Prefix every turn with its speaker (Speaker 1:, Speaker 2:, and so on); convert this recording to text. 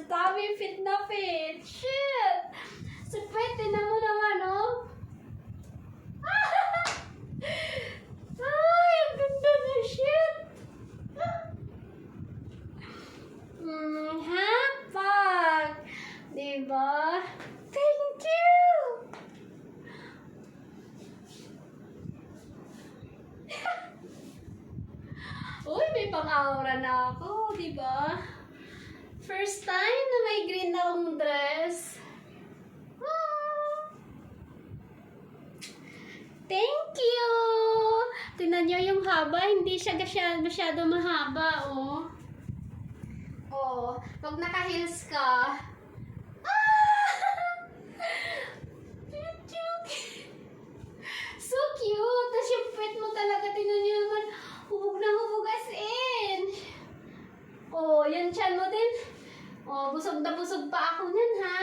Speaker 1: Dami fit na fit. Shit! Si Pwede na mo naman, oh. Ay, ang ganda na shit. Hapag. Diba? Thank you! Uy, may pang-aura na ako, diba? First time na may green na akong dress. Thank you! Tingnan nyo yung haba, hindi siya masyado mahaba, oh. Oh, pag naka-heels ka, so cute! Tapos yung fit mo talaga, tingnan nyo naman, hubog na hubog as in. Oh, yan chan mo din. Oh, busog na busog pa ako niyan, ha?